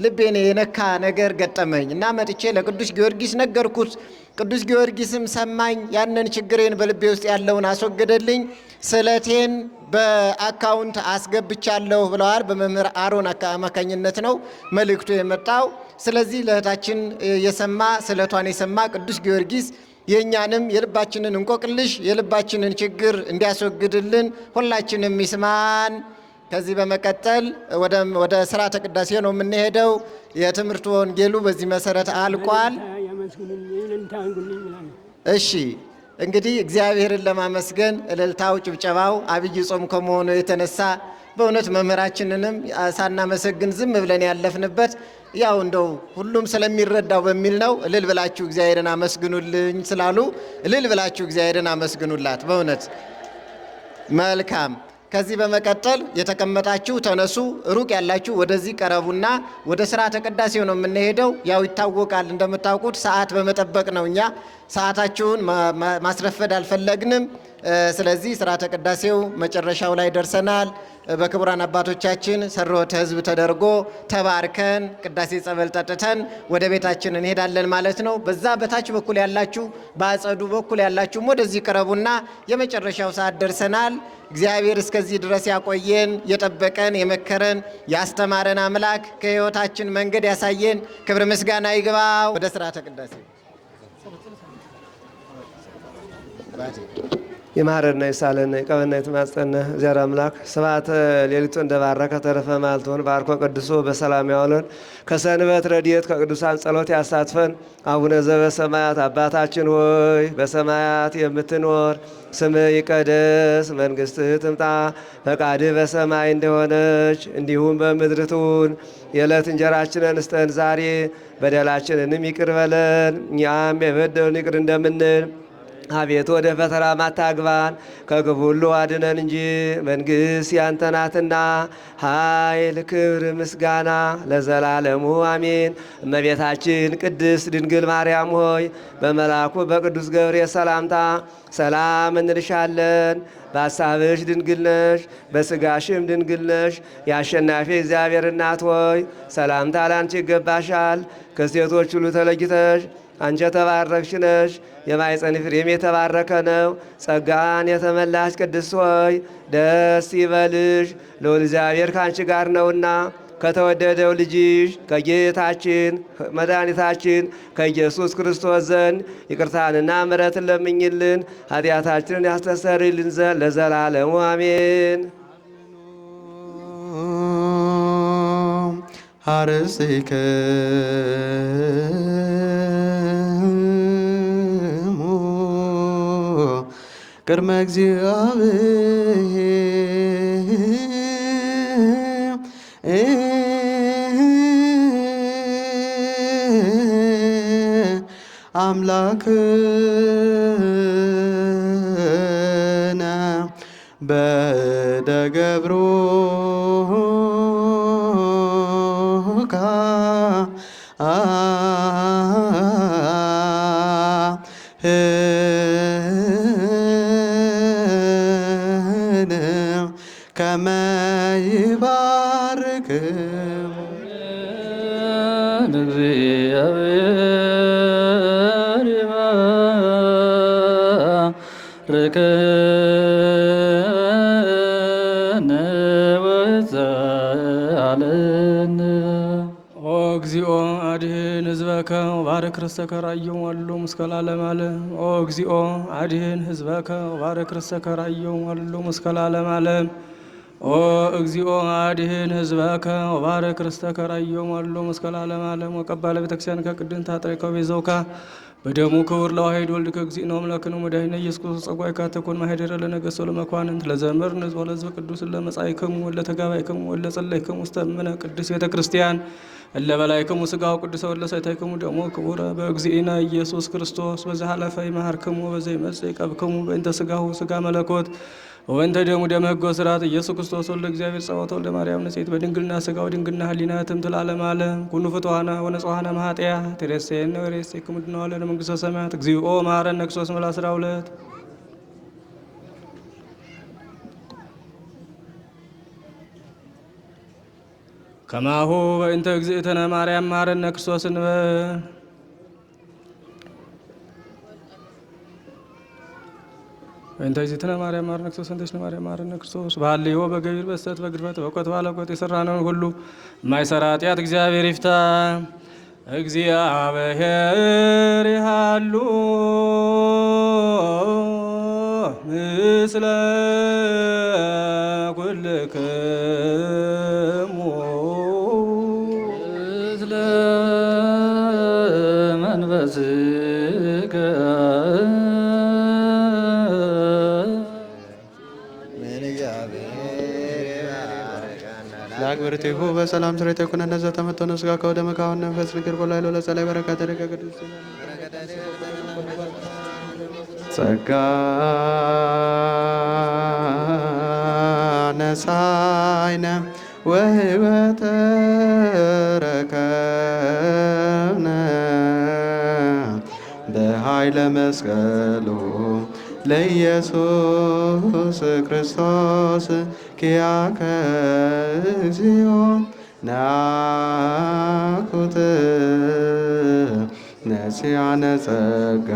ልቤን የነካ ነገር ገጠመኝ እና መጥቼ ለቅዱስ ጊዮርጊስ ነገርኩት። ቅዱስ ጊዮርጊስም ሰማኝ። ያንን ችግሬን በልቤ ውስጥ ያለውን አስወገደልኝ። ስለቴን በአካውንት አስገብቻለሁ ብለዋል። በመምህር አሮን አማካኝነት ነው መልእክቱ የመጣው። ስለዚህ ለእህታችን የሰማ ስለቷን የሰማ ቅዱስ ጊዮርጊስ የእኛንም የልባችንን እንቆቅልሽ የልባችንን ችግር እንዲያስወግድልን ሁላችንም ይስማን። ከዚህ በመቀጠል ወደ ሥርዓተ ቅዳሴ ነው የምንሄደው። የትምህርቱ ወንጌሉ በዚህ መሰረት አልቋል። እሺ እንግዲህ እግዚአብሔርን ለማመስገን እልልታው፣ ጭብጨባው አብይ ጾም ከመሆኑ የተነሳ በእውነት መምህራችንንም ሳናመሰግን ዝም ብለን ያለፍንበት ያው እንደው ሁሉም ስለሚረዳው በሚል ነው። እልል ብላችሁ እግዚአብሔርን አመስግኑልኝ ስላሉ እልል ብላችሁ እግዚአብሔርን አመስግኑላት። በእውነት መልካም። ከዚህ በመቀጠል የተቀመጣችሁ ተነሱ፣ ሩቅ ያላችሁ ወደዚህ ቀረቡና ወደ ስርዓተ ቅዳሴው ነው የምንሄደው። ያው ይታወቃል እንደምታውቁት ሰዓት በመጠበቅ ነው። እኛ ሰዓታችሁን ማስረፈድ አልፈለግንም። ስለዚህ ስርዓተ ቅዳሴው መጨረሻው ላይ ደርሰናል። በክቡራን አባቶቻችን ሰርወተ ሕዝብ ተደርጎ ተባርከን ቅዳሴ ጸበል ጠጥተን ወደ ቤታችን እንሄዳለን ማለት ነው። በዛ በታች በኩል ያላችሁ፣ በአጸዱ በኩል ያላችሁም ወደዚህ ቅረቡና የመጨረሻው ሰዓት ደርሰናል። እግዚአብሔር እስከዚህ ድረስ ያቆየን፣ የጠበቀን፣ የመከረን፣ ያስተማረን አምላክ ከሕይወታችን መንገድ ያሳየን ክብር ምስጋና ይግባው። ወደ ስርዓተ ቅዳሴ የማረና የሳለን የቀበና የተማጸነ እግዚአብሔር አምላክ ስብሐተ ሌሊቱ እንደባረከ ተረፈ ማልቶን ባርኮ ቅዱሶ በሰላም ያውለን። ከሰንበት ረድኤት ከቅዱሳን ጸሎት ያሳትፈን። አቡነ ዘበሰማያት አባታችን ሆይ በሰማያት የምትኖር ስምህ ይቀደስ፣ መንግሥትህ ትምጣ፣ ፈቃድህ በሰማይ እንደሆነች እንዲሁም በምድር ትሁን። የዕለት እንጀራችንን ስጠን ዛሬ፣ በደላችንንም ይቅር በለን እኛም የበደሉንን ይቅር እንደምንል አቤቱ ወደ ፈተና ማታግባን ከክፉ ሁሉ አድነን እንጂ መንግሥት ያንተ ናትና ኃይል፣ ክብር፣ ምስጋና ለዘላለሙ አሜን። እመቤታችን ቅድስት ድንግል ማርያም ሆይ በመልአኩ በቅዱስ ገብርኤል ሰላምታ ሰላም እንልሻለን። በሐሳብሽ ድንግል ነሽ፣ በሥጋሽም ድንግል ነሽ። የአሸናፊ እግዚአብሔር እናት ሆይ ሰላምታ ላንቺ ይገባሻል። ከሴቶች ሁሉ ተለይተሽ አንቺ የተባረክሽ ነሽ፣ የማኅፀንሽ ፍሬም የተባረከ ነው። ጸጋን የተመላሽ ቅድስት ሆይ ደስ ይበልሽ፣ ልዑል እግዚአብሔር ከአንቺ ጋር ነውና ከተወደደው ልጅሽ ከጌታችን መድኃኒታችን ከኢየሱስ ክርስቶስ ዘንድ ይቅርታንና ምሕረትን ለምኝልን ኃጢአታችንን ያስተሰርይልን ዘንድ ለዘላለሙ አሜን። ቅድመ እግዚአብሔር አምላክነ በደገብሮካ ከመ ይባርክሙ እግዚአብሔር ይባርከነ ወይትዓለነ። ኦ እግዚኦ አድኅን ሕዝበከ ወባርክ ርስተከ ራእዮሙ አሉ እስከ ለዓለመ ዓለም። ኦ እግዚኦ አድኅን ሕዝበከ ወባርክ ርስተከ ራእዮሙ አሉ እስከ ለዓለመ ዓለም። ኦ እግዚኦ አድኅን ሕዝበከ ወባርክ ርስተከ ራእዮሙ አሉ እስከ ለዓለመ ዓለም። ወቀባ ለቤተክርስቲያን ከቅድስት ታጥሬከ ቤዛውካ በደሙ ክቡር ለዋሕድ ወልድከ እግዚእነ ወአምላክነ ወመድኃኒነ ኢየሱስ ክርስቶስ ጸጓዕከ ተኮን ማኅደረ ለነገሥት ወለመኳንንት ለዘመር ንጽሕ ወለሕዝበ ቅዱስ ለመጻእክሙ ወለተጋባይክሙ ወለጸለይክሙ ውስተ እምነ ቅድስት ቤተ ክርስቲያን እለ በላዕክሙ ሥጋሁ ቅዱሰ ወለሰይታይክሙ ደሞ ክቡረ በእግዚእነ ኢየሱስ ክርስቶስ በዘሃለፈ ይመሃርክሙ በዘይመጽእ ይቀብክሙ በእንተ ሥጋሁ ሥጋ መለኮት ወእንተ ደሙ ደመ ሕግ ወሥርዓት ኢየሱስ ክርስቶስ ወልደ እግዚአብሔር ጸባኦት ወልደ ማርያም ንጽሕት በድንግልና ሥጋው ድንግልና ህሊና ትምት ለዓለመ ዓለም ኩኑ ፍጡሃነ ወነጹሃነ እምኃጢአት ትሬሴነ ወሬሴክሙ ድነዋለ ለመንግሥተ ሰማያት እግዚኦ መሐረነ ክርስቶስ ምዕራፍ 12 ከማሁ በእንተ እግዝእትነ ማርያም መሐረነ ክርስቶስ እንበል። በእንተ እግዝእትነ ማርያም መሐረነ ክርስቶስ እንተሽነ ማርያም መሐረነ ክርስቶስ በሐልዮ በገቢር በስተት በግድፈት በእውቀት ባለቆት የሠራነውን ሁሉ የማይሠራ ኃጢአት እግዚአብሔር ይፍታ። እግዚአብሔር ይሃሉ ምስለ ኩልክሙ ምስለ መንፈስከ ለአግብርቲሁ በሰላም ስሬት የኩነ እነዘ ተመተነ ስጋ ከወደ መካሁን መንፈስ ንግር ቆላይሎ ለጸላይ በረከተ ደቀ ቅዱስ ጸጋ ነሳይነ ወህይወተ ረከብነ በኃይለ መስቀሉ ለኢየሱስ ክርስቶስ ኪያከ እግዚኦ ናኩት ነሲያነ ጸጋ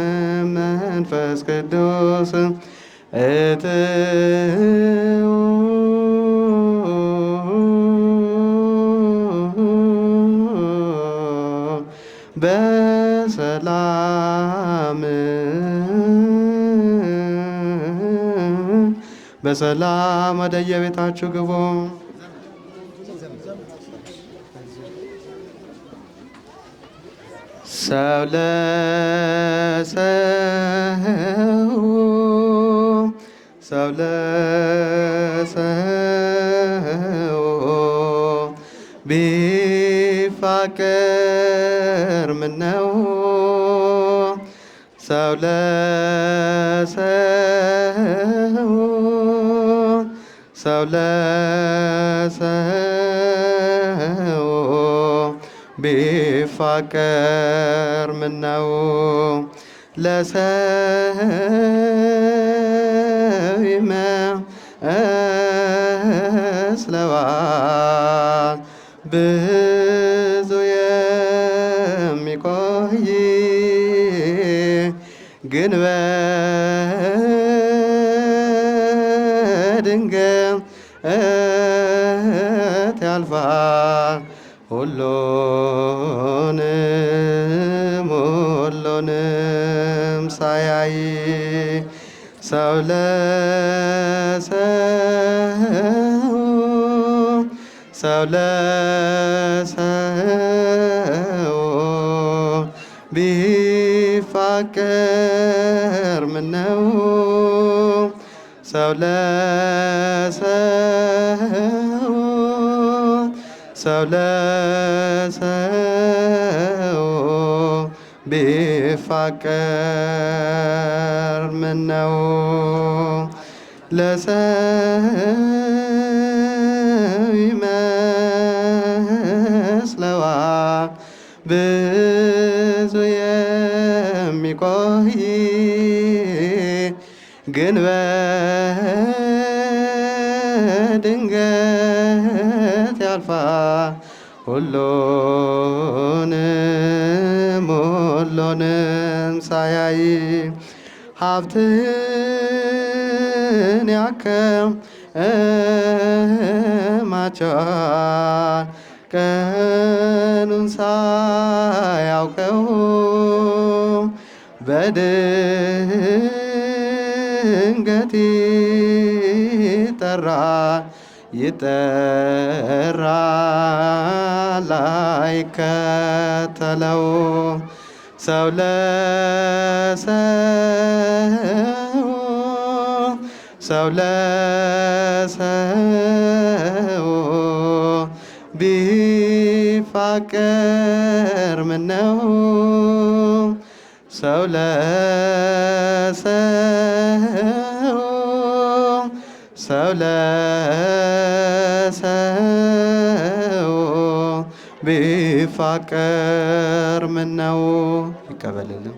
ዘመንፈስ ቅዱስ እትው በሰላም ወደ የቤታችሁ ግቡ። ሰው ለሰው ቢፋቀር ምነው ሰው ለሰው ቢፋቀር ምነው ለሰው ይመስለዋል ብዙ የሚቆይ ግን በድንገት ያልፋል ሁሉንም ሳያይ ሰው ለሰው ቢፋቀር ምነው ሰው ለሰው ቢፋቀር ምነው ለሰው ይመስለዋል ብዙ የሚቆይ ግን በድንገት ያልፋል ሁሉንም ሳያይ ሀብትን ያከማቻል ቀኑን ሳያውቀው በድንገት ይጠራል አይከተለው ሰው ለሰው ቢፋቀር ምነው ሰው ለሰው ቢፋቀር ምነው ይቀበልልን።